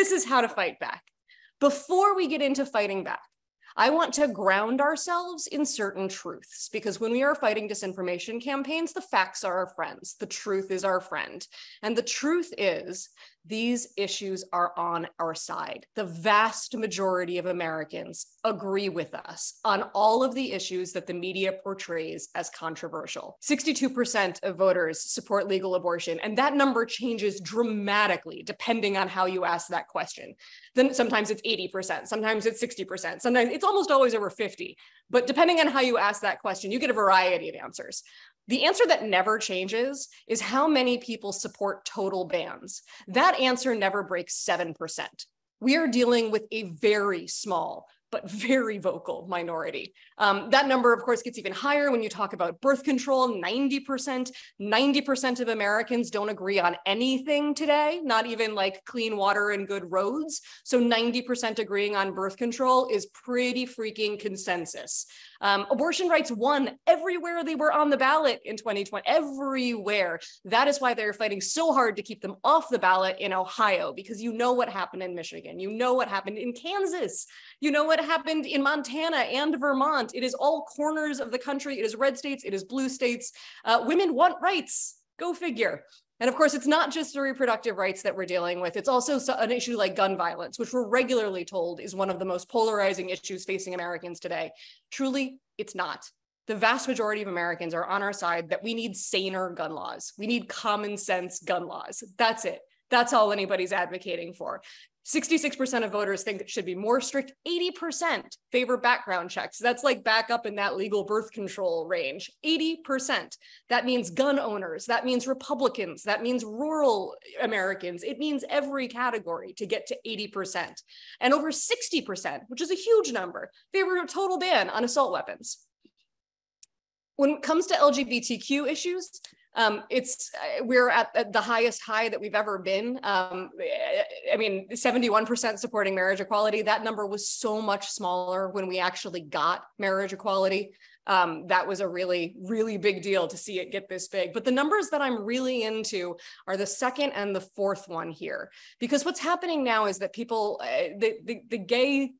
this is how to fight back. Before we get into fighting back, I want to ground ourselves in certain truths, because when we are fighting disinformation campaigns, the facts are our friends. The truth is our friend. And the truth is, these issues are on our side. The vast majority of Americans agree with us on all of the issues that the media portrays as controversial. 62% of voters support legal abortion, and that number changes dramatically depending on how you ask that question. Then sometimes it's 80%, sometimes it's 60%, sometimes it's almost always over 50. But depending on how you ask that question, you get a variety of answers. The answer that never changes is how many people support total bans. That answer never breaks 7%. We are dealing with a very small but very vocal minority. That number, of course, gets even higher when you talk about birth control. 90% of Americans don't agree on anything today, not even like clean water and good roads. So 90% agreeing on birth control is pretty freaking consensus. Abortion rights won everywhere they were on the ballot in 2020, everywhere. That is why they're fighting so hard to keep them off the ballot in Ohio, because you know what happened in Michigan, you know what happened in Kansas, you know what happened in Montana and Vermont. It is all corners of the country. It is red states, it is blue states. Women want rights, go figure. And of course, it's not just the reproductive rights that we're dealing with. It's also an issue like gun violence, which we're regularly told is one of the most polarizing issues facing Americans today. Truly, it's not. The vast majority of Americans are on our side that we need saner gun laws. We need common sense gun laws. That's it. That's all anybody's advocating for. 66% of voters think it should be more strict. 80% favor background checks. That's like back up in that legal birth control range. 80%. That means gun owners. That means Republicans. That means rural Americans. It means every category to get to 80%. And over 60%, which is a huge number, favor a total ban on assault weapons. When it comes to LGBTQ issues, we're at the highest high that we've ever been. I mean, 71% supporting marriage equality. That number was so much smaller when we actually got marriage equality. That was a really, really big deal to see it get this big. But the numbers that I'm really into are the second and the fourth one here, because what's happening now is that people, the gay,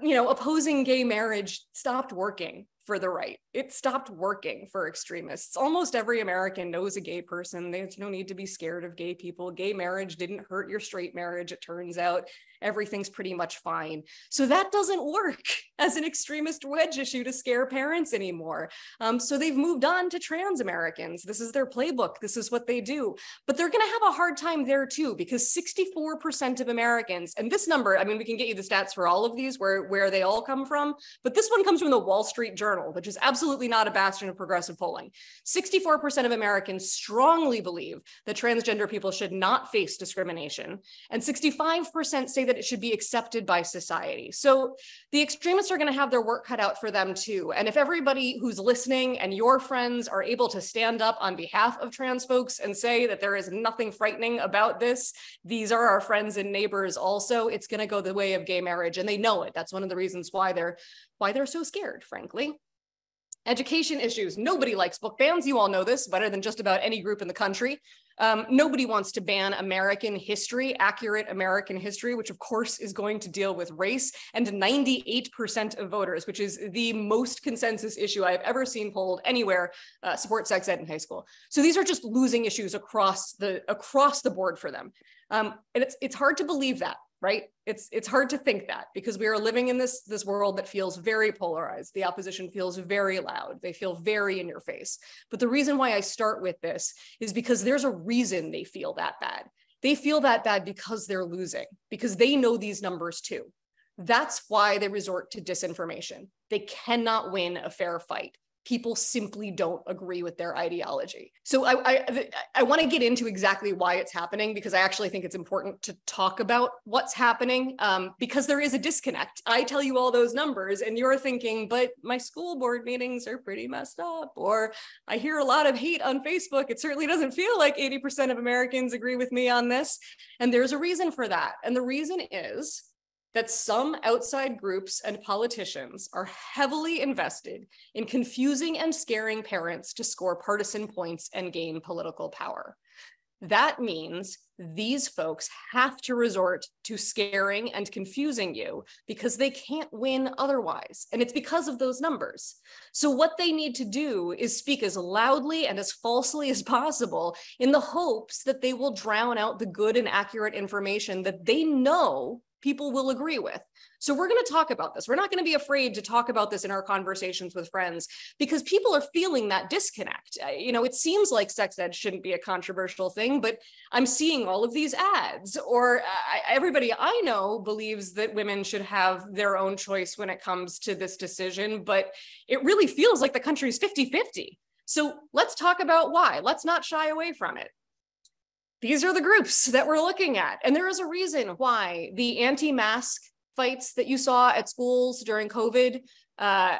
opposing gay marriage stopped working for the right. It stopped working for extremists. Almost every American knows a gay person. There's no need to be scared of gay people. Gay marriage didn't hurt your straight marriage, it turns out. Everything's pretty much fine. So that doesn't work as an extremist wedge issue to scare parents anymore. So they've moved on to trans Americans. This is their playbook. This is what they do. But they're going to have a hard time there too, because 64% of Americans, and this number, I mean, we can get you the stats for all of these, where they all come from, but this one comes from the Wall Street Journal, which is absolutely not a bastion of progressive polling. 64% of Americans strongly believe that transgender people should not face discrimination, and 65% say that it should be accepted by society. So the extremists are going to have their work cut out for them too. And if everybody who's listening and your friends are able to stand up on behalf of trans folks and say that there is nothing frightening about this, these are our friends and neighbors also, it's going to go the way of gay marriage, and they know it. That's one of the reasons why they're so scared, frankly. Education issues. Nobody likes book bans. You all know this better than just about any group in the country. Nobody wants to ban American history, accurate American history, which of course is going to deal with race. And 98% of voters, which is the most consensus issue I've ever seen polled anywhere, support sex ed in high school. So these are just losing issues across the board for them. And it's hard to believe that, right? It's hard to think that, because we are living in this world that feels very polarized. The opposition feels very loud. They feel very in your face. But the reason why I start with this is because there's a reason they feel that bad. They feel that bad because they're losing, because they know these numbers too. That's why they resort to disinformation. They cannot win a fair fight. People simply don't agree with their ideology. So I want to get into exactly why it's happening, because I actually think it's important to talk about what's happening, because there is a disconnect. I tell you all those numbers and you're thinking, but my school board meetings are pretty messed up, or I hear a lot of hate on Facebook. It certainly doesn't feel like 80% of Americans agree with me on this. And there's a reason for that. And the reason is that some outside groups and politicians are heavily invested in confusing and scaring parents to score partisan points and gain political power. That means these folks have to resort to scaring and confusing you because they can't win otherwise. And it's because of those numbers. So what they need to do is speak as loudly and as falsely as possible in the hopes that they will drown out the good and accurate information that they know people will agree with. So we're going to talk about this. We're not going to be afraid to talk about this in our conversations with friends because people are feeling that disconnect. It seems like sex ed shouldn't be a controversial thing, but I'm seeing all of these ads, or everybody I know believes that women should have their own choice when it comes to this decision, but it really feels like the country's 50-50. So let's talk about why. Let's not shy away from it. These are the groups that we're looking at. And there is a reason why the anti-mask fights that you saw at schools during COVID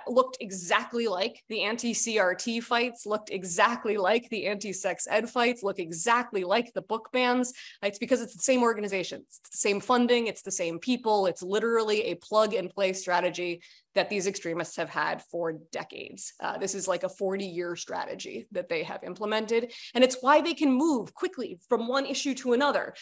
looked exactly like the anti-CRT fights, looked exactly like the anti-sex ed fights, look exactly like the book bans. It's because it's the same organizations, it's the same funding, it's the same people. It's literally a plug and play strategy that these extremists have had for decades. This is like a 40-year strategy that they have implemented. And it's why they can move quickly from one issue to another.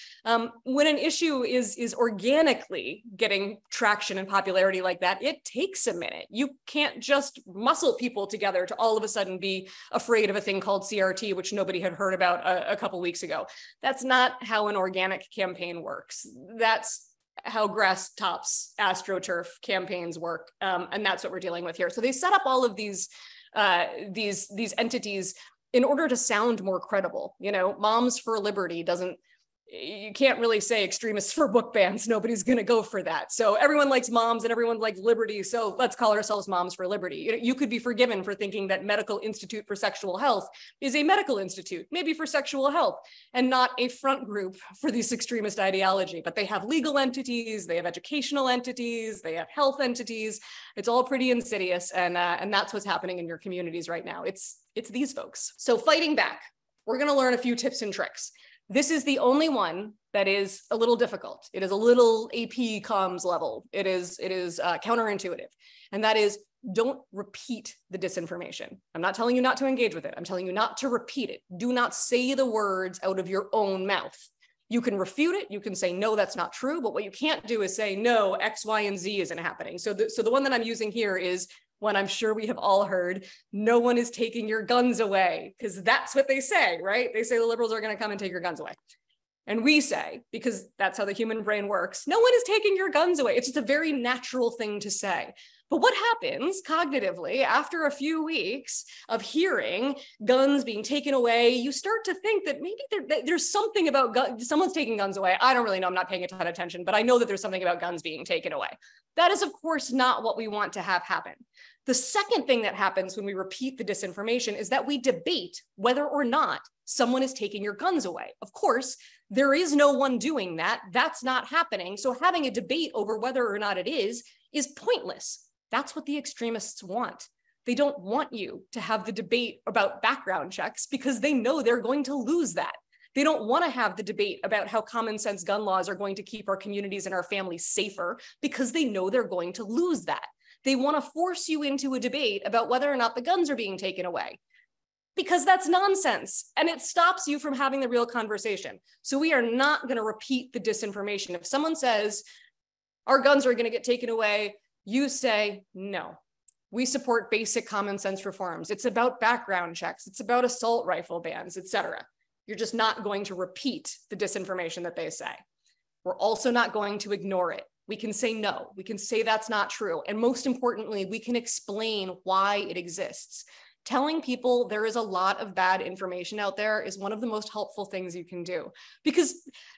When an issue is organically getting traction and popularity like that, it takes a minute. You can't just muscle people together to all of a sudden be afraid of a thing called CRT, which nobody had heard about a couple weeks ago. That's not how an organic campaign works. That's how grass tops AstroTurf campaigns work, and that's what we're dealing with here. So they set up all of these entities in order to sound more credible. Moms for Liberty you can't really say extremists for book bans. Nobody's going to go for that. So everyone likes moms and everyone likes liberty. So let's call ourselves Moms for Liberty. You could be forgiven for thinking that Medical Institute for Sexual Health is a medical institute, maybe for sexual health, and not a front group for this extremist ideology. But they have legal entities, they have educational entities, they have health entities. It's all pretty insidious. And that's what's happening in your communities right now. It's these folks. So fighting back, we're going to learn a few tips and tricks. This is the only one that is a little difficult. It is a little AP comms level. It is counterintuitive. And that is, don't repeat the disinformation. I'm not telling you not to engage with it. I'm telling you not to repeat it. Do not say the words out of your own mouth. You can refute it. You can say, no, that's not true. But what you can't do is say, no, X, Y, and Z isn't happening. So the one that I'm using here is one I'm sure we have all heard: no one is taking your guns away, because that's what they say, right? They say the liberals are going to come and take your guns away. And we say, because that's how the human brain works, no one is taking your guns away. It's just a very natural thing to say. But what happens cognitively after a few weeks of hearing guns being taken away? You start to think that maybe there's something about someone's taking guns away. I don't really know. I'm not paying a ton of attention, but I know that there's something about guns being taken away. That is, of course, not what we want to have happen. The second thing that happens when we repeat the disinformation is that we debate whether or not someone is taking your guns away. Of course, there is no one doing that. That's not happening. So having a debate over whether or not it is pointless. That's what the extremists want. They don't want you to have the debate about background checks because they know they're going to lose that. They don't want to have the debate about how common sense gun laws are going to keep our communities and our families safer because they know they're going to lose that. They want to force you into a debate about whether or not the guns are being taken away, because that's nonsense and it stops you from having the real conversation. So we are not going to repeat the disinformation. If someone says our guns are going to get taken away, you say, no, we support basic common sense reforms. It's about background checks. It's about assault rifle bans, etc. You're just not going to repeat the disinformation that they say. We're also not going to ignore it. We can say no, we can say that's not true. And most importantly, we can explain why it exists. Telling people there is a lot of bad information out there is one of the most helpful things you can do, because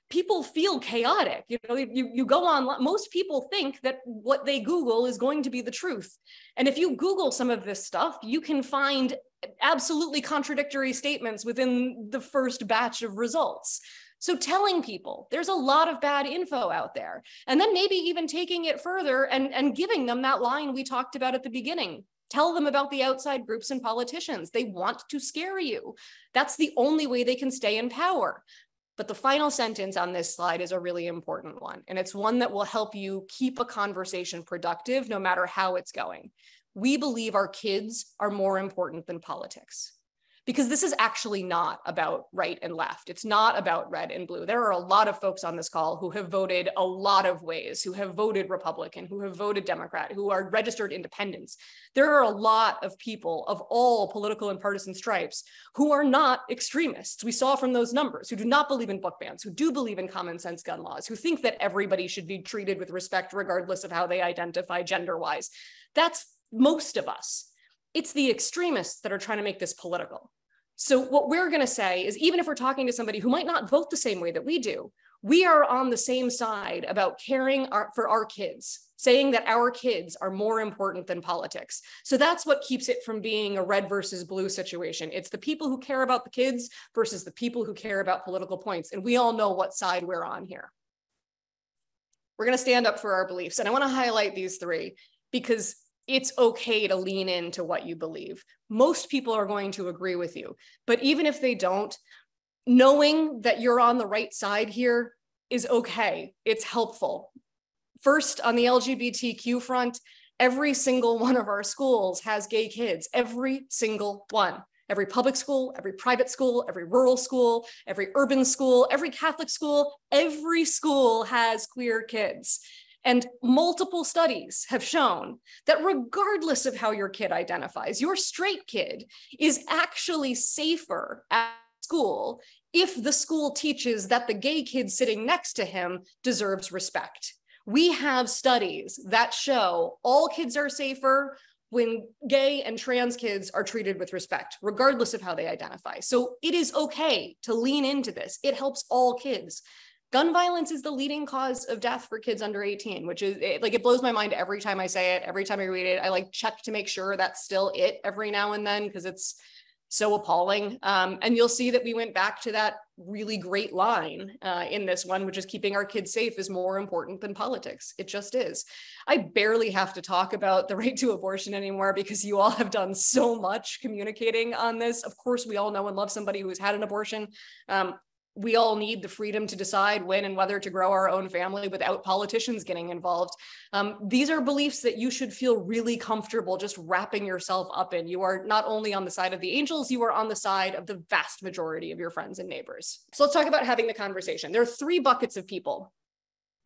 people feel chaotic. You go on, most people think that what they Google is going to be the truth. And if you Google some of this stuff, you can find absolutely contradictory statements within the first batch of results. So telling people there's a lot of bad info out there, and then maybe even taking it further and giving them that line we talked about at the beginning. Tell them about the outside groups and politicians. They want to scare you. That's the only way they can stay in power. But the final sentence on this slide is a really important one, and it's one that will help you keep a conversation productive no matter how it's going. We believe our kids are more important than politics, because this is actually not about right and left. It's not about red and blue. There are a lot of folks on this call who have voted a lot of ways, who have voted Republican, who have voted Democrat, who are registered independents. There are a lot of people of all political and partisan stripes who are not extremists. We saw from those numbers, who do not believe in book bans, who do believe in common sense gun laws, who think that everybody should be treated with respect regardless of how they identify gender-wise. That's most of us. It's the extremists that are trying to make this political. So what we're going to say is, even if we're talking to somebody who might not vote the same way that we do, we are on the same side about caring for our kids, saying that our kids are more important than politics. So that's what keeps it from being a red versus blue situation. It's the people who care about the kids versus the people who care about political points. And we all know what side we're on here. We're going to stand up for our beliefs. And I want to highlight these three because it's okay to lean into what you believe. Most people are going to agree with you, but even if they don't, knowing that you're on the right side here is okay. It's helpful. First, on the LGBTQ front, every single one of our schools has gay kids, every single one. Every public school, every private school, every rural school, every urban school, every Catholic school, every school has queer kids. And multiple studies have shown that regardless of how your kid identifies, your straight kid is actually safer at school if the school teaches that the gay kid sitting next to him deserves respect. We have studies that show all kids are safer when gay and trans kids are treated with respect, regardless of how they identify. So it is okay to lean into this. It helps all kids. Gun violence is the leading cause of death for kids under 18, which is it blows my mind every time I say it, every time I read it. I check to make sure that's still it every now and then because it's so appalling. And you'll see that we went back to that really great line in this one, which is keeping our kids safe is more important than politics. It just is. I barely have to talk about the right to abortion anymore because you all have done so much communicating on this. Of course, we all know and love somebody who's had an abortion. We all need the freedom to decide when and whether to grow our own family without politicians getting involved. These are beliefs that you should feel really comfortable just wrapping yourself up in. You are not only on the side of the angels, you are on the side of the vast majority of your friends and neighbors. So let's talk about having the conversation. There are three buckets of people,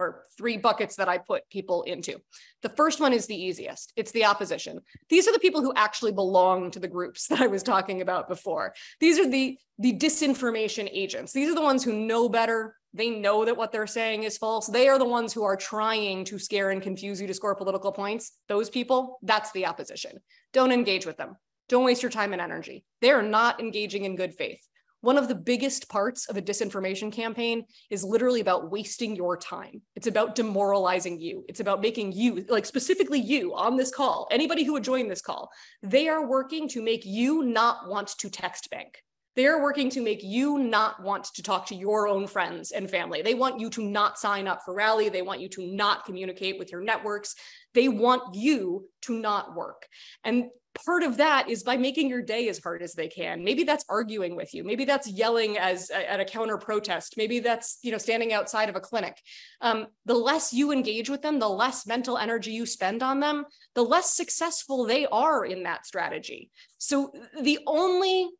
or three buckets that I put people into. The first one is the easiest. It's the opposition. These are the people who actually belong to the groups that I was talking about before. These are the disinformation agents. These are the ones who know better. They know that what they're saying is false. They are the ones who are trying to scare and confuse you to score political points. Those people, that's the opposition. Don't engage with them. Don't waste your time and energy. They are not engaging in good faith. One of the biggest parts of a disinformation campaign is literally about wasting your time. It's about demoralizing you. It's about making you, specifically you on this call, anybody who would join this call, they are working to make you not want to text bank. They are working to make you not want to talk to your own friends and family. They want you to not sign up for Rally. They want you to not communicate with your networks. They want you to not work. And part of that is by making your day as hard as they can. Maybe that's arguing with you. Maybe that's yelling at a counter protest. Maybe that's standing outside of a clinic. The less you engage with them, the less mental energy you spend on them, the less successful they are in that strategy. So the only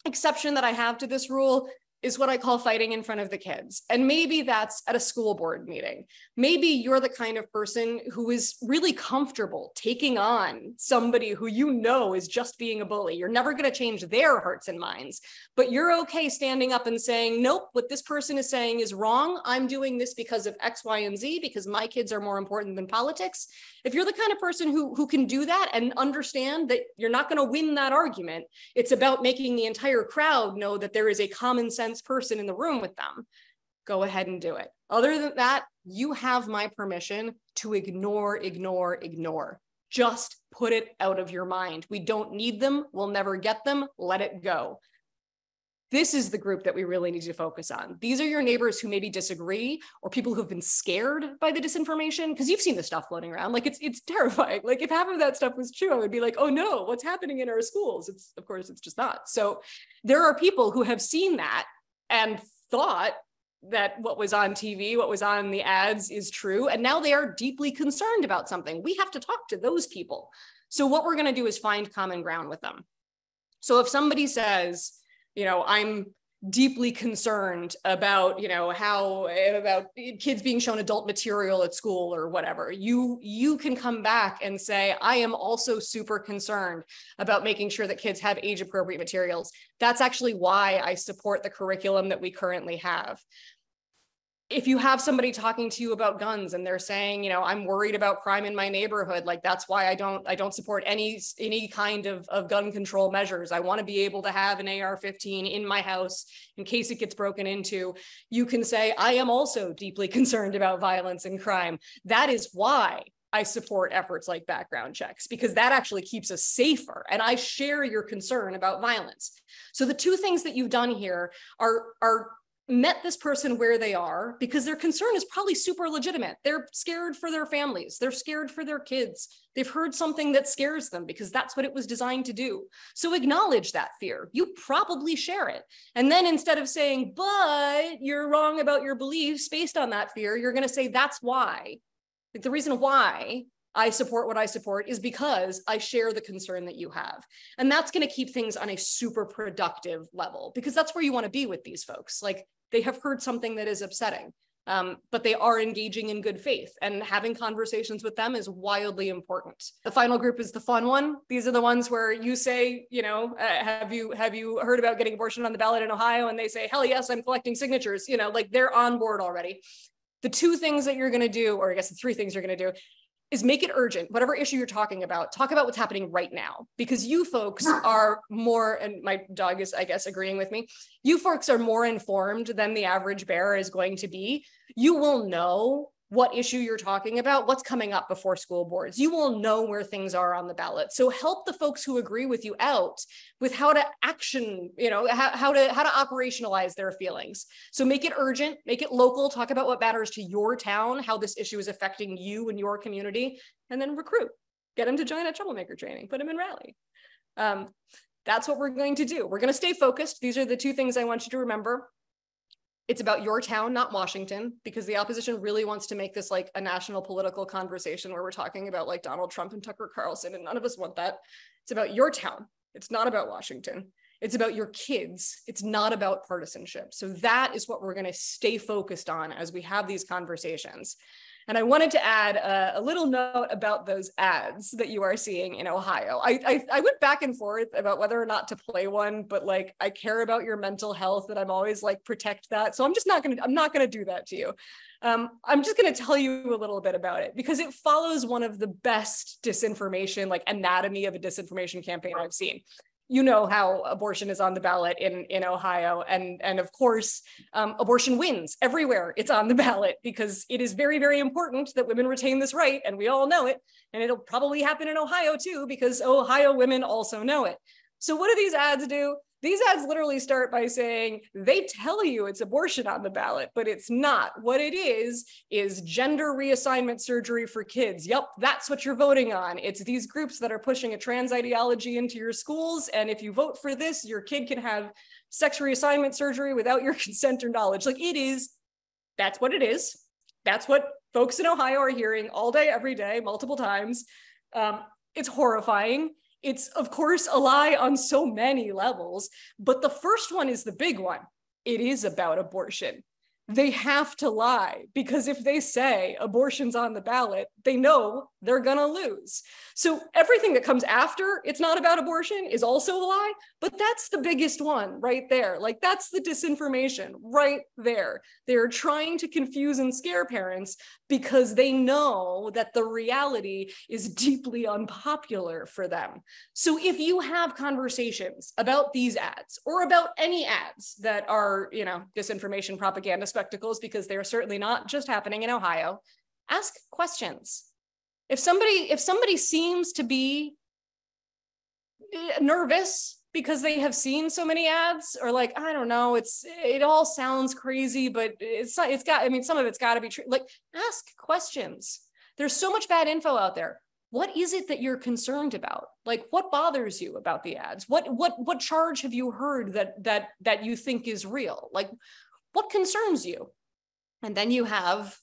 exception that I have to this rule is what I call fighting in front of the kids. And maybe that's at a school board meeting. Maybe you're the kind of person who is really comfortable taking on somebody who you know is just being a bully. You're never going to change their hearts and minds, but you're okay standing up and saying, nope, what this person is saying is wrong. I'm doing this because of X, Y, and Z, because my kids are more important than politics. If you're the kind of person who can do that and understand that you're not going to win that argument, it's about making the entire crowd know that there is a common sense person in the room with them, go ahead and do it. Other than that, you have my permission to ignore. Just put it out of your mind. We don't need them. We'll never get them. Let it go. This is the group that we really need to focus on. These are your neighbors who maybe disagree or people who've been scared by the disinformation, because you've seen the stuff floating around. It's terrifying. If half of that stuff was true, I would be like, oh no, what's happening in our schools? Of course, it's just not. So there are people who have seen that and thought that what was on TV, what was on the ads is true. And now they are deeply concerned about something. We have to talk to those people. So what we're going to do is find common ground with them. So if somebody says, I'm deeply concerned about, about kids being shown adult material at school or whatever, you can come back and say, I am also super concerned about making sure that kids have age appropriate materials. That's actually why I support the curriculum that we currently have. If you have somebody talking to you about guns and they're saying, I'm worried about crime in my neighborhood, like that's why I don't support any kind of gun control measures. I want to be able to have an AR-15 in my house in case it gets broken into. You can say, I am also deeply concerned about violence and crime. That is why I support efforts like background checks, because that actually keeps us safer. And I share your concern about violence. So the two things that you've done here are met this person where they are, because their concern is probably super legitimate. They're scared for their families. They're scared for their kids. They've heard something that scares them because that's what it was designed to do. So acknowledge that fear. You probably share it. And then instead of saying, but you're wrong about your beliefs based on that fear, you're going to say, that's why. Like, the reason why I support what I support is because I share the concern that you have. And that's going to keep things on a super productive level, because that's where you want to be with these folks. Like, they have heard something that is upsetting, but they are engaging in good faith, and having conversations with them is wildly important. The final group is the fun one. These are the ones where you say, have you heard about getting abortion on the ballot in Ohio? And they say, hell yes, I'm collecting signatures. Like, they're on board already. The two things that you're going to do, or I guess the three things you're going to do, is make it urgent. Whatever issue you're talking about, talk about what's happening right now, because you folks are more, and my dog is, I guess, agreeing with me, you folks are more informed than the average bear is going to be. You will know what issue you're talking about, what's coming up before school boards. You will know where things are on the ballot. So help the folks who agree with you out with how to action, how to operationalize their feelings. So make it urgent, make it local, talk about what matters to your town, how this issue is affecting you and your community, and then recruit. Get them to join a Troublemaker training, put them in rally. That's what we're going to do. We're going to stay focused. These are the two things I want you to remember. It's about your town, not Washington, because the opposition really wants to make this like a national political conversation where we're talking about like Donald Trump and Tucker Carlson, and none of us want that. It's about your town. It's not about Washington. It's about your kids. It's not about partisanship. So that is what we're going to stay focused on as we have these conversations. And I wanted to add a little note about those ads that you are seeing in Ohio. I went back and forth about whether or not to play one, but like, I care about your mental health and I'm always like, protect that. So I'm not going to do that to you. I'm just going to tell you a little bit about it, because it follows one of the best disinformation, like anatomy of a disinformation campaign I've seen. You know how abortion is on the ballot in Ohio. And of course, abortion wins everywhere it's on the ballot, because it is very, very important that women retain this right. And we all know it. And it'll probably happen in Ohio too, because Ohio women also know it. So what do these ads do? These ads literally start by saying, they tell you it's abortion on the ballot, but it's not. What it is gender reassignment surgery for kids. Yep, that's what you're voting on. It's these groups that are pushing a trans ideology into your schools. And if you vote for this, your kid can have sex reassignment surgery without your consent or knowledge. Like, that's what it is. That's what folks in Ohio are hearing all day, every day, multiple times. It's horrifying. It's, of course, a lie on so many levels, but the first one is the big one. It is about abortion. They have to lie, because if they say abortion's on the ballot, they know they're gonna lose. So everything that comes after it's not about abortion is also a lie, but that's the biggest one right there. Like, that's the disinformation right there. They're trying to confuse and scare parents because they know that the reality is deeply unpopular for them. So if you have conversations about these ads or about any ads that are, disinformation propaganda spectacles, because they're certainly not just happening in Ohio, ask questions. If somebody seems to be nervous because they have seen so many ads, or like, I don't know, it all sounds crazy, but some of it's got to be true. Like, ask questions. There's so much bad info out there. What is it that you're concerned about? Like, what bothers you about the ads? What charge have you heard that you think is real? Like, what concerns you? And then you have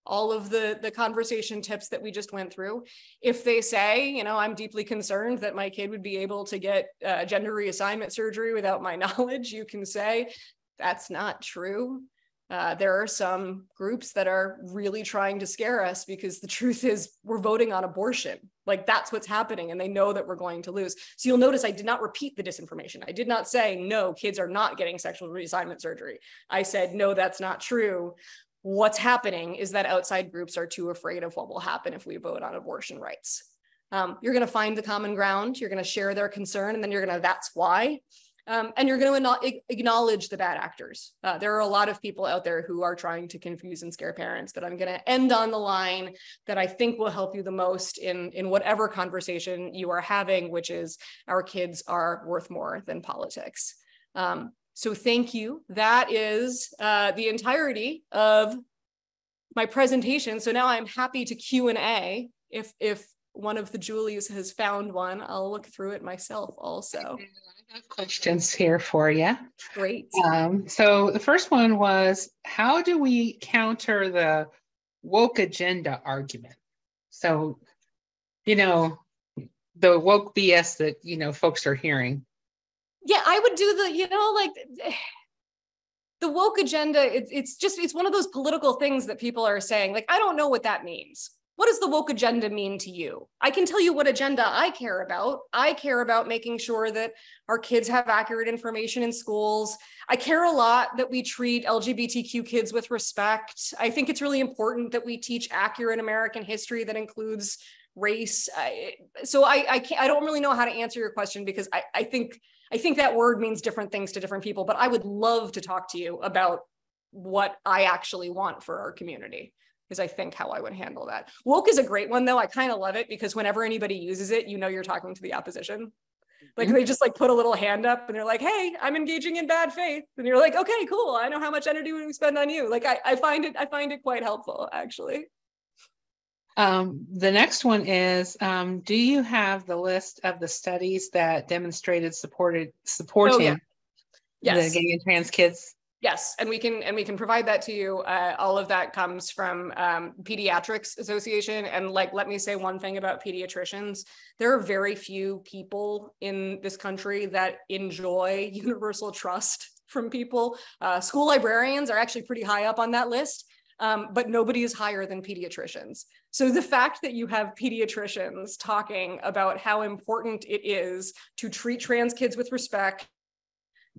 all of the conversation tips that we just went through. If they say, you know, I'm deeply concerned that my kid would be able to get gender reassignment surgery without my knowledge, you can say, that's not true. There are some groups that are really trying to scare us because the truth is we're voting on abortion. Like that's what's happening and they know that we're going to lose. So you'll notice I did not repeat the disinformation. I did not say, no, kids are not getting sexual reassignment surgery. I said, no, that's not true. What's happening is that outside groups are too afraid of what will happen if we vote on abortion rights. You're going to find the common ground. You're going to share their concern and then you're going to, that's why. And you're going to acknowledge the bad actors. There are a lot of people out there who are trying to confuse and scare parents, but I'm going to end on the line that I think will help you the most in whatever conversation you are having, which is our kids are worth more than politics. So thank you. That is the entirety of my presentation. So now I'm happy to Q&A. If one of the Julies has found one, I'll look through it myself also. I have questions here for you. Great. So the first one was, how do we counter the woke agenda argument? So, you know, the woke BS that, you know, folks are hearing. Yeah, I would do the, you know, like the woke agenda, it's one of those political things that people are saying, like, I don't know what that means. What does the woke agenda mean to you? I can tell you what agenda I care about. I care about making sure that our kids have accurate information in schools. I care a lot that we treat LGBTQ kids with respect. I think it's really important that we teach accurate American history that includes race. I don't really know how to answer your question because I think that word means different things to different people, but I would love to talk to you about what I actually want for our community. Is I think how I would handle that. Woke is a great one though. I kind of love it because whenever anybody uses it, you know you're talking to the opposition. Like they just like put a little hand up and they're like, hey, I'm engaging in bad faith. And you're like, okay, cool. I know how much energy we spend on you. Like I find it quite helpful actually. The next one is, do you have the list of the studies that demonstrated supporting Yes. the gay and trans kids? Yes, and we can provide that to you. All of that comes from Pediatrics Association. And like, let me say one thing about pediatricians. There are very few people in this country that enjoy universal trust from people. School librarians are actually pretty high up on that list, but nobody is higher than pediatricians. So the fact that you have pediatricians talking about how important it is to treat trans kids with respect,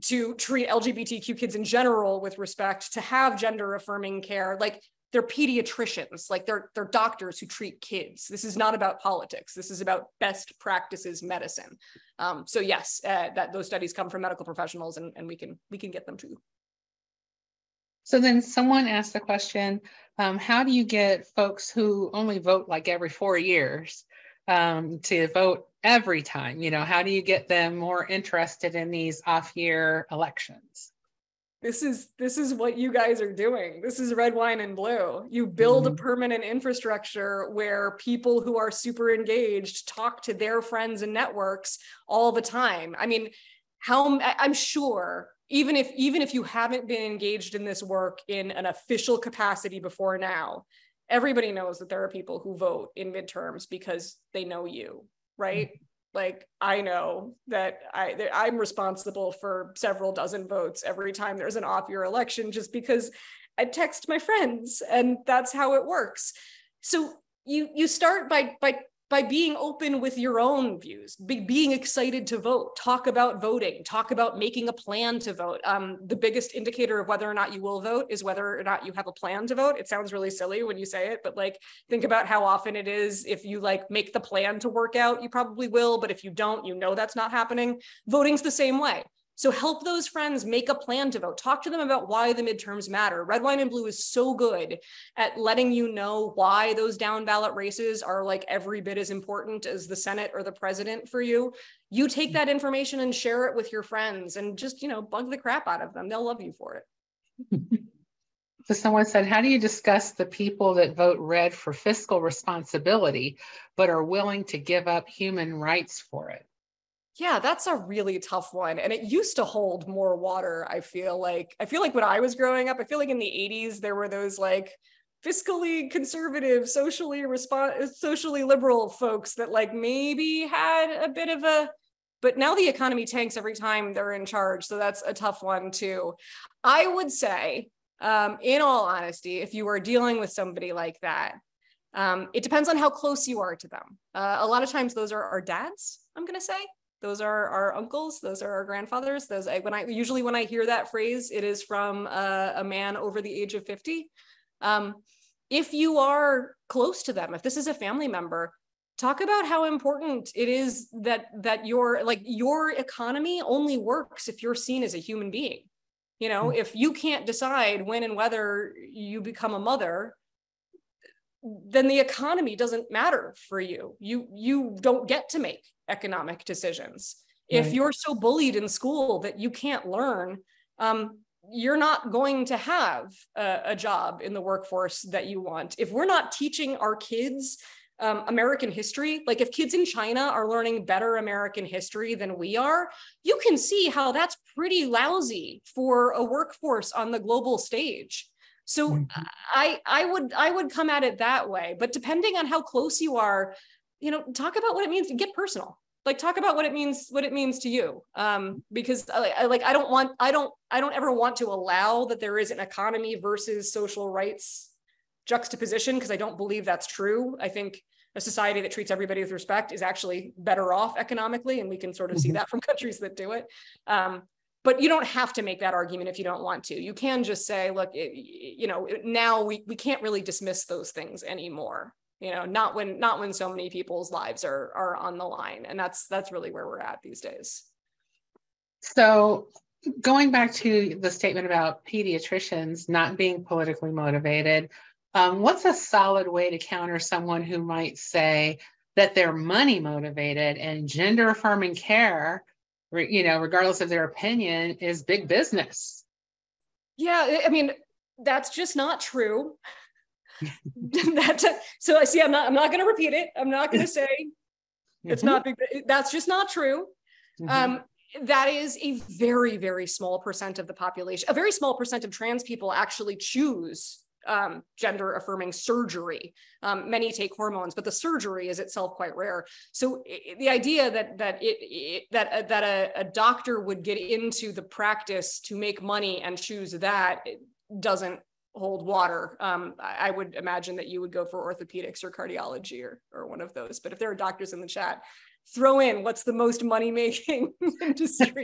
to treat LGBTQ kids in general with respect, to have gender affirming care, like they're pediatricians, like they're doctors who treat kids. This is not about politics. This is about best practices medicine. So yes, that those studies come from medical professionals and we can get them to you. So then someone asked the question, how do you get folks who only vote like every 4 years to vote every time? You know, how do you get them more interested in these off-year elections? This is what you guys are doing. This is red, wine, and blue. You build a permanent infrastructure where people who are super engaged talk to their friends and networks all the time. I mean, I'm sure even if you haven't been engaged in this work in an official capacity before now, everybody knows that there are people who vote in midterms because they know you, right? Like I know that I'm responsible for several dozen votes every time there's an off-year election just because I text my friends and that's how it works. So you start by being open with your own views, being excited to vote, talk about voting, talk about making a plan to vote. The biggest indicator of whether or not you will vote is whether or not you have a plan to vote. It sounds really silly when you say it, but like, think about how often it is. If you like make the plan to work out, you probably will, but if you don't, you know that's not happening. Voting's the same way. So help those friends make a plan to vote. Talk to them about why the midterms matter. Red, Wine, and Blue is so good at letting you know why those down ballot races are like every bit as important as the Senate or the president for you. You take that information and share it with your friends and just, you know, bug the crap out of them. They'll love you for it. So someone said, how do you discuss the people that vote red for fiscal responsibility, but are willing to give up human rights for it? Yeah, that's a really tough one. And it used to hold more water, I feel like when I was growing up, I feel like in the 80s, there were those like fiscally conservative, socially liberal folks that like maybe had a bit of a, but now the economy tanks every time they're in charge. So that's a tough one too. I would say, in all honesty, if you are dealing with somebody like that, it depends on how close you are to them. A lot of times those are our dads, I'm going to say. Those are our uncles. Those are our grandfathers. Usually when I hear that phrase, it is from a man over the age of 50. If you are close to them, if this is a family member, talk about how important it is that your economy only works if you're seen as a human being. You know, if you can't decide when and whether you become a mother, then the economy doesn't matter for you. You don't get to make economic decisions. Right. If you're so bullied in school that you can't learn, you're not going to have a job in the workforce that you want. If we're not teaching our kids American history, like if kids in China are learning better American history than we are, you can see how that's pretty lousy for a workforce on the global stage. So I would come at it that way, but depending on how close you are, you know, talk about what it means to get personal. Like talk about what it means to you. Because I don't ever want to allow that there is an economy versus social rights juxtaposition, because I don't believe that's true. I think a society that treats everybody with respect is actually better off economically, and we can sort of see that from countries that do it. But you don't have to make that argument if you don't want to. You can just say, look, now we can't really dismiss those things anymore. You know, not when so many people's lives are on the line. And that's really where we're at these days. So going back to the statement about pediatricians not being politically motivated, what's a solid way to counter someone who might say that they're money motivated and gender affirming care, you know, regardless of their opinion, is big business? Yeah, I mean, that's just not true. So I see, I'm not going to repeat it. I'm not going to say it's not big. That's just not true. That is a very, very small percent of the population. A very small percent of trans people actually choose gender affirming surgery. Many take hormones, but the surgery is itself quite rare. So the idea that a doctor would get into the practice to make money and choose that doesn't hold water. I would imagine that you would go for orthopedics or cardiology or one of those. But if there are doctors in the chat, throw in what's the most money-making industry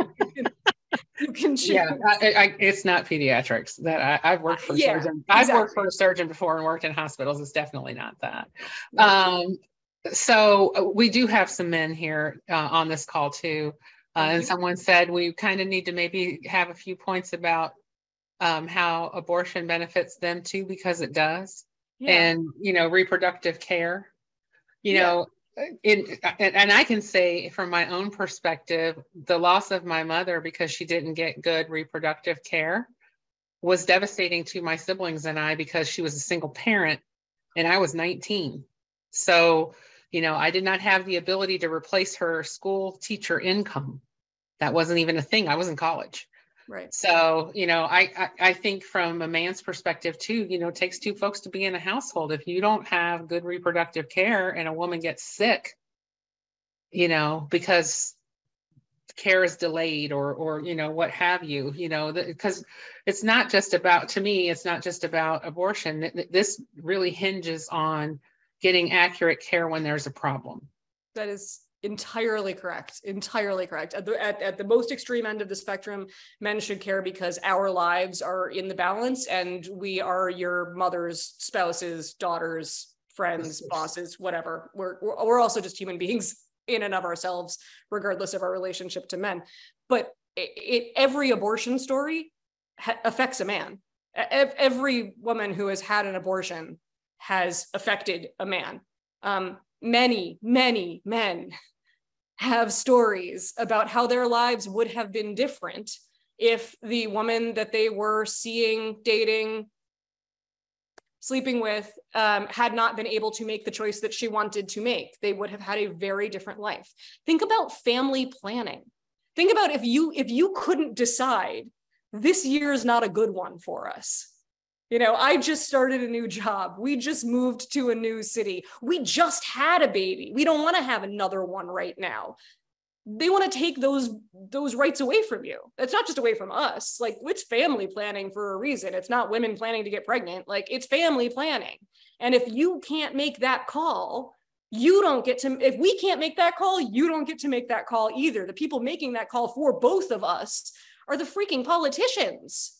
you can choose. Yeah, it's not pediatrics. That I've worked for surgeons. Exactly. I've worked for a surgeon before and worked in hospitals. It's definitely not that. So we do have some men here on this call too. And someone said we kind of need to maybe have a few points about how abortion benefits them too, because it does. And, you know, reproductive care, you know, and I can say from my own perspective, the loss of my mother because she didn't get good reproductive care was devastating to my siblings and I, because she was a single parent and I was 19. So, you know, I did not have the ability to replace her school teacher income. That wasn't even a thing. I was in college. Right. So, you know, I think from a man's perspective too, you know, it takes two folks to be in a household. If you don't have good reproductive care and a woman gets sick, you know, because care is delayed or, you know, what have you, you know, because it's not just about, to me, it's not just about abortion. This really hinges on getting accurate care when there's a problem. That is entirely correct. Entirely correct. At the most extreme end of the spectrum, men should care because our lives are in the balance and we are your mother's, spouses, daughters, friends, bosses, whatever. We're also just human beings in and of ourselves, regardless of our relationship to men. But every abortion story affects a man. Every woman who has had an abortion has affected a man. Many, many men have stories about how their lives would have been different if the woman that they were seeing, dating, sleeping with had not been able to make the choice that she wanted to make. They would have had a very different life. Think about family planning. Think about if you couldn't decide this year is not a good one for us. I just started a new job. We just moved to a new city. We just had a baby. We don't want to have another one right now. They want to take those rights away from you. It's not just away from us. Like, it's family planning for a reason. It's not women planning to get pregnant. Like, it's family planning. And if you can't make that call, you don't get to, if we can't make that call, you don't get to make that call either. The people making that call for both of us are the freaking politicians.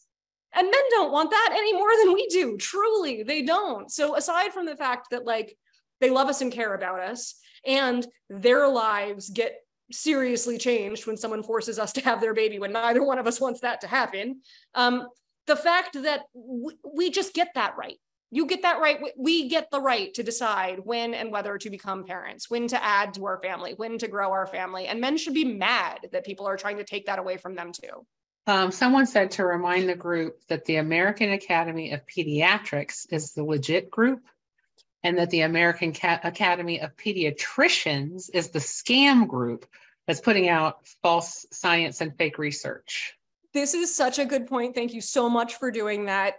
And men don't want that any more than we do. Truly, they don't. So aside from the fact that, like, they love us and care about us, and their lives get seriously changed when someone forces us to have their baby when neither one of us wants that to happen, the fact that we just get that right. You get that right. We get the right to decide when and whether to become parents, when to add to our family, when to grow our family. And men should be mad that people are trying to take that away from them too. Someone said to remind the group that the American Academy of Pediatrics is the legit group, and that the American Academy of Pediatricians is the scam group that's putting out false science and fake research. This is such a good point. Thank you so much for doing that.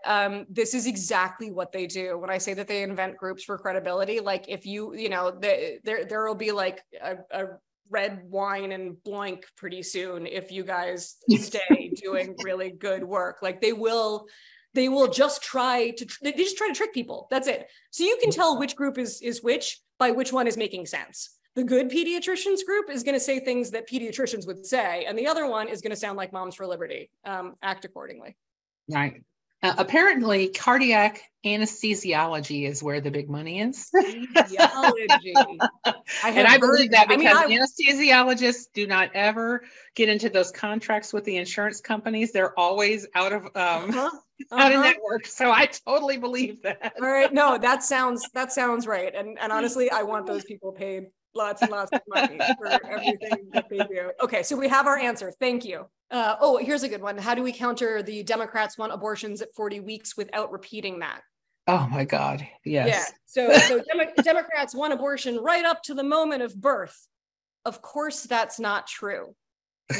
This is exactly what they do. When I say that they invent groups for credibility, like, if there will be like a red wine and blank pretty soon if you guys stay doing really good work. Like, they will just try to trick people. That's it. So you can tell which group is which by which one is making sense. The good pediatricians group is going to say things that pediatricians would say, and the other one is going to sound like Moms for Liberty. Act accordingly. Right. Apparently, cardiac anesthesiology is where the big money is. Anesthesiology. I believe that because anesthesiologists do not ever get into those contracts with the insurance companies. They're always out of out of network. So I totally believe that. All right. No, that sounds right. And honestly, I want those people paid lots and lots of money for everything that they do. Okay, so we have our answer. Thank you. Here's a good one. How do we counter the Democrats want abortions at 40 weeks without repeating that? Oh my God, yes. Yeah, so Democrats want abortion right up to the moment of birth. Of course, that's not true.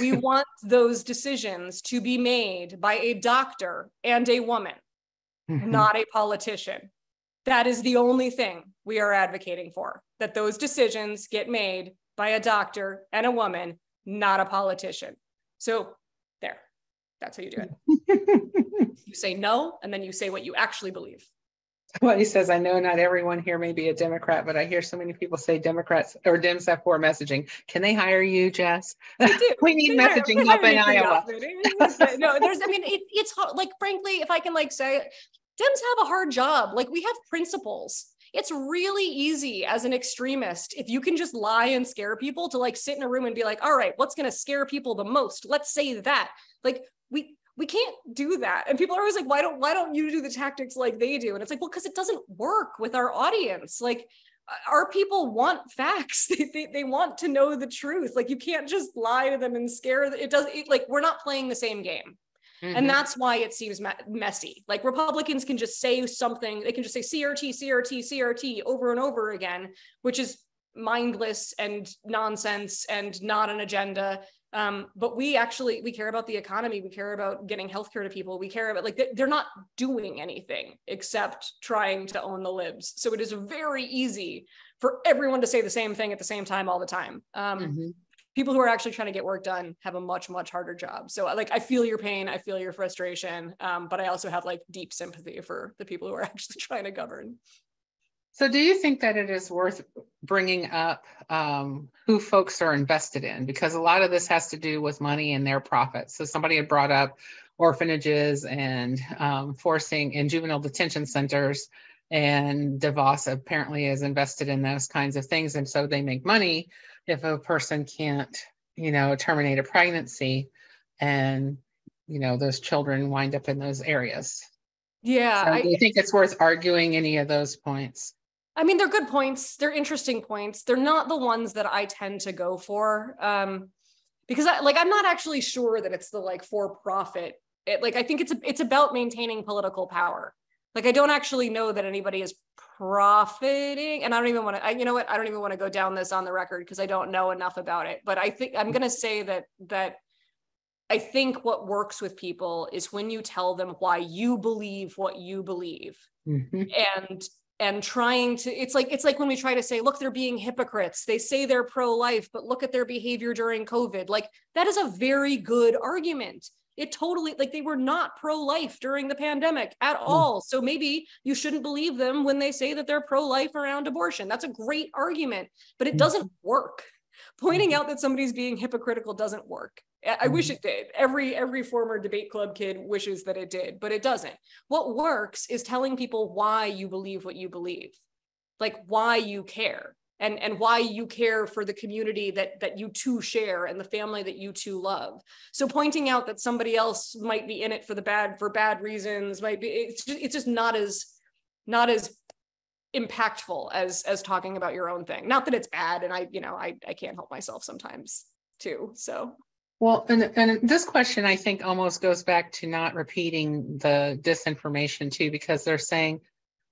We want those decisions to be made by a doctor and a woman, not a politician. That is the only thing we are advocating for, that those decisions get made by a doctor and a woman, not a politician. So there, that's how you do it. You say no, and then you say what you actually believe. Well, he says, I know not everyone here may be a Democrat, but I hear so many people say Democrats or Dems have poor messaging. Can they hire you, Jess? They do. We need messaging help in Iowa. No, it's hard. Like, frankly, if I can say, Dems have a hard job. Like, we have principles. It's really easy as an extremist, if you can just lie and scare people, to sit in a room and be like, all right, what's going to scare people the most? Let's say that. Like, we can't do that. And people are always like, why don't you do the tactics like they do? And it's like, well, because it doesn't work with our audience. Like, our people want facts. They want to know the truth. Like, you can't just lie to them and scare them. We're not playing the same game. And that's why it seems messy. Like, Republicans can just say something. They can just say CRT, CRT, CRT over and over again, which is mindless and nonsense and not an agenda. But we care about the economy. We care about getting healthcare to people. We care about, they're not doing anything except trying to own the libs. So it is very easy for everyone to say the same thing at the same time all the time. People who are actually trying to get work done have a much, much harder job. So I feel your pain, I feel your frustration, but I also have deep sympathy for the people who are actually trying to govern. So do you think that it is worth bringing up who folks are invested in? Because a lot of this has to do with money and their profits. So somebody had brought up orphanages and forcing in juvenile detention centers, and DeVos apparently is invested in those kinds of things. And so they make money if a person can't, terminate a pregnancy, and, those children wind up in those areas. Yeah. So do you think it's worth arguing any of those points? I mean, they're good points. They're interesting points. They're not the ones that I tend to go for, because I'm not actually sure that it's the for-profit. I think it's about maintaining political power. I don't actually know that anybody is profiting, and I don't even want to, I don't even want to go down this on the record because I don't know enough about it. But I think I'm going to say that I think what works with people is when you tell them why you believe what you believe. And trying to, it's like when we try to say, look, they're being hypocrites. They say they're pro-life, but look at their behavior during COVID. Like, that is a very good argument. It totally, like, they were not pro-life during the pandemic at all. So maybe you shouldn't believe them when they say that they're pro-life around abortion. That's a great argument, but it doesn't work. Pointing out that somebody's being hypocritical doesn't work. I wish it did. Every former debate club kid wishes that it did, but it doesn't. What works is telling people why you believe what you believe, like why you care, and why you care for the community that you two share and the family that you two love. So pointing out that somebody else might be in it for bad reasons might be, it's just not as impactful as talking about your own thing. Not that it's bad, and I can't help myself sometimes too. So. Well, and this question, I think, almost goes back to not repeating the disinformation too, because they're saying,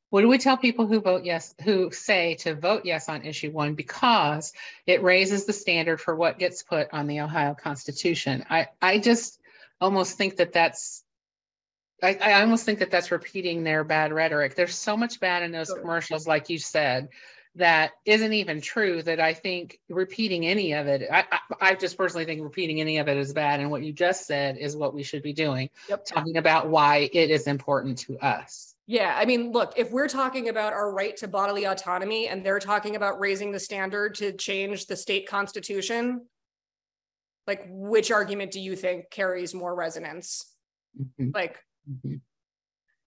what do we tell people who say to vote yes on issue 1 because it raises the standard for what gets put on the Ohio Constitution? I just almost think that's repeating their bad rhetoric. There's so much bad in those commercials, like you said, that isn't even true, that I think repeating any of it, I just personally think repeating any of it is bad. And what you just said is what we should be doing, talking about why it is important to us. Yeah, I mean, look, if we're talking about our right to bodily autonomy and they're talking about raising the standard to change the state constitution, like, which argument do you think carries more resonance?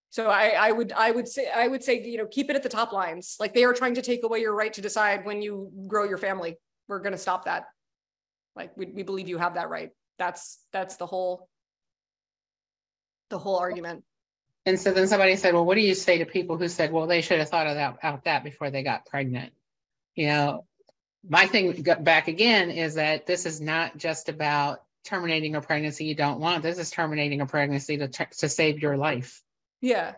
So I would say, keep it at the top lines. Like, they are trying to take away your right to decide when you grow your family. We're going to stop that. Like, we believe you have that right. That's the whole argument. And so then somebody said, well, what do you say to people who said, well, they should have thought about that before they got pregnant? My thing back again is that this is not just about terminating a pregnancy you don't want. This is terminating a pregnancy to save your life. Yeah.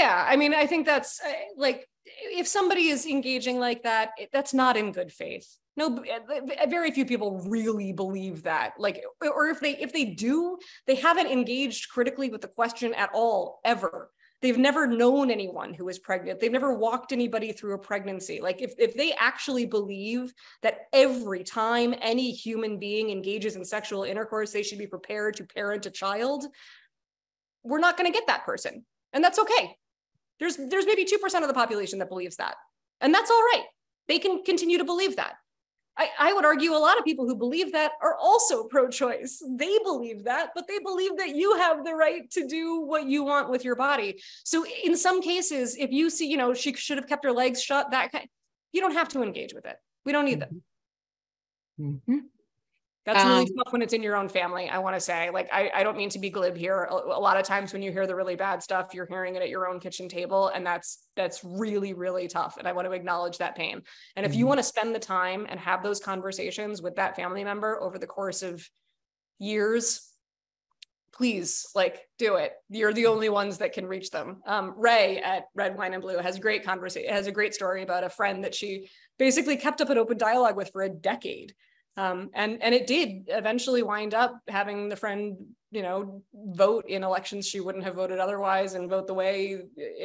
I mean, I think that's like, if somebody is engaging like that, that's not in good faith. No, very few people really believe that. Like, or if they do, they haven't engaged critically with the question at all, ever. They've never known anyone who is pregnant. They've never walked anybody through a pregnancy. Like, if they actually believe that every time any human being engages in sexual intercourse, they should be prepared to parent a child, we're not going to get that person. And that's okay. There's maybe 2% of the population that believes that. And that's all right. They can continue to believe that. I would argue a lot of people who believe that are also pro-choice. They believe that, but they believe that you have the right to do what you want with your body. So in some cases, if you see, she should have kept her legs shut, you don't have to engage with it. We don't need them. Mm-hmm. That's really tough when it's in your own family, I want to say. Like, I don't mean to be glib here. A lot of times when you hear the really bad stuff, you're hearing it at your own kitchen table, and that's really, really tough. And I want to acknowledge that pain. And if you want to spend the time and have those conversations with that family member over the course of years, please, do it. You're the only ones that can reach them. Ray at Red Wine and Blue has a great story about a friend that she basically kept up an open dialogue with for a decade. And it did eventually wind up having the friend, vote in elections she wouldn't have voted otherwise, and vote the way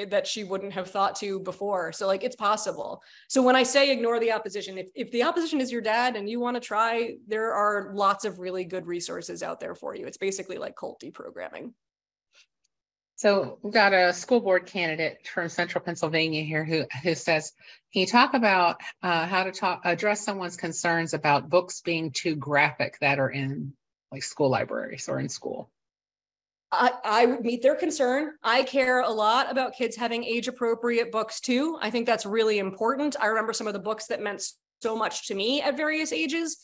that she wouldn't have thought to before. So it's possible. So when I say ignore the opposition, if the opposition is your dad and you want to try, there are lots of really good resources out there for you. It's basically like cult deprogramming. So we've got a school board candidate from Central Pennsylvania here who says, can you talk about how to address someone's concerns about books being too graphic that are in school libraries or in school? I would meet their concern. I care a lot about kids having age appropriate books too. I think that's really important. I remember some of the books that meant so much to me at various ages.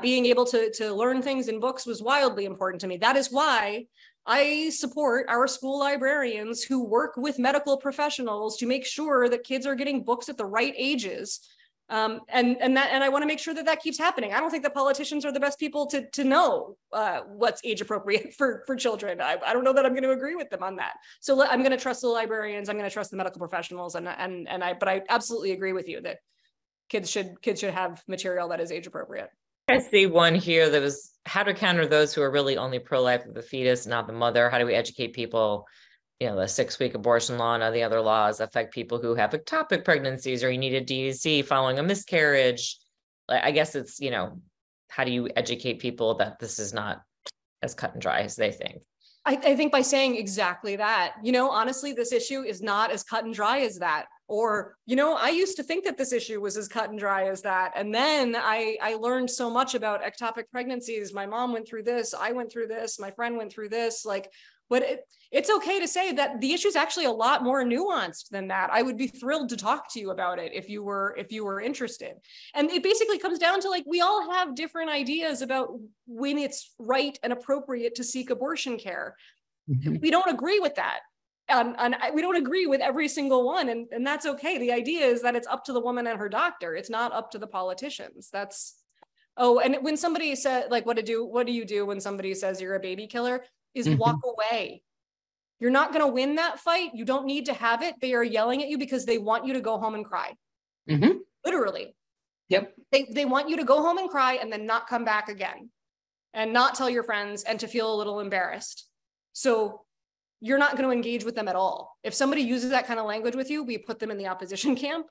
Being able to learn things in books was wildly important to me. That is why I support our school librarians who work with medical professionals to make sure that kids are getting books at the right ages. And I want to make sure that keeps happening. I don't think that politicians are the best people to know what's age appropriate for children. I don't know that I'm going to agree with them on that. So I'm going to trust the librarians. I'm going to trust the medical professionals. But I absolutely agree with you that kids should have material that is age appropriate. I see one here that was how to counter those who are really only pro-life of the fetus, not the mother. How do we educate people? The 6-week abortion law and the other laws affect people who have ectopic pregnancies, or you need a DEC following a miscarriage. I guess it's, how do you educate people that this is not as cut and dry as they think? I think by saying exactly that, honestly, this issue is not as cut and dry as that. Or, I used to think that this issue was as cut and dry as that. And then I learned so much about ectopic pregnancies. My mom went through this. I went through this. My friend went through this. But it's okay to say that the issue is actually a lot more nuanced than that. I would be thrilled to talk to you about it if you were interested. And it basically comes down to we all have different ideas about when it's right and appropriate to seek abortion care. Mm-hmm. We don't agree with that. And we don't agree with every single one. And that's okay. The idea is that it's up to the woman and her doctor. It's not up to the politicians. And when somebody said, what do you do when somebody says you're a baby killer? Is walk away. You're not going to win that fight. You don't need to have it. They are yelling at you because they want you to go home and cry. Mm-hmm. Literally. Yep. They want you to go home and cry and then not come back again and not tell your friends and to feel a little embarrassed. So you're not going to engage with them at all. If somebody uses that kind of language with you, we put them in the opposition camp.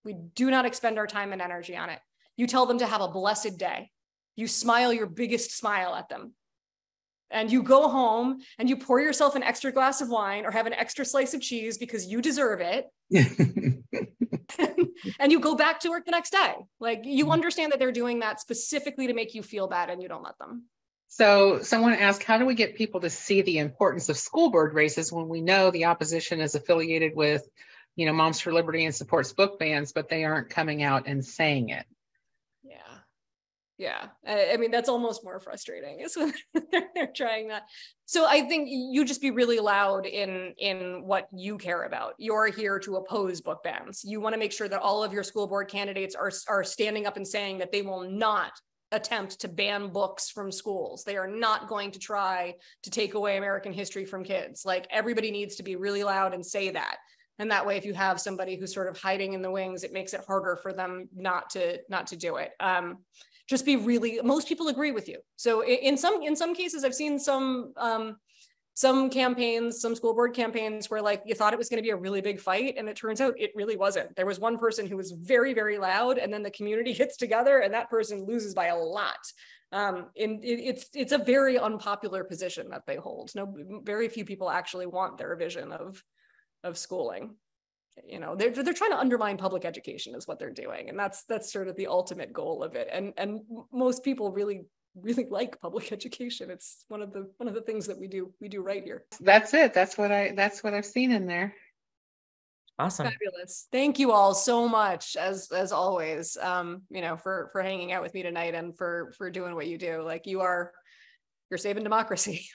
We do not expend our time and energy on it. You tell them to have a blessed day. You smile your biggest smile at them. And you go home and you pour yourself an extra glass of wine or have an extra slice of cheese because you deserve it. And you go back to work the next day. You understand that they're doing that specifically to make you feel bad and you don't let them. So someone asked, how do we get people to see the importance of school board races when we know the opposition is affiliated with, Moms for Liberty and supports book bans, but they aren't coming out and saying it? Yeah. I mean, that's almost more frustrating is when they're trying that. So I think you just be really loud in what you care about. You're here to oppose book bans. You want to make sure that all of your school board candidates are standing up and saying that they will not attempt to ban books from schools. They are not going to try to take away American history from kids. Everybody needs to be really loud and say that. And that way, if you have somebody who's sort of hiding in the wings, it makes it harder for them not to do it. Just be really, most people agree with you. So in some cases, I've seen some campaigns, some school board campaigns where you thought it was going to be a really big fight. And it turns out it really wasn't. There was one person who was very, very loud, and then the community gets together and that person loses by a lot. It's a very unpopular position that they hold. Very few people actually want their vision of schooling. They're trying to undermine public education is what they're doing. And that's sort of the ultimate goal of it. And most people really, really like public education. It's one of the things that we do right here. That's it. That's what I've seen in there. Awesome. Fabulous. Thank you all so much as always, for hanging out with me tonight and for doing what you do. You're saving democracy.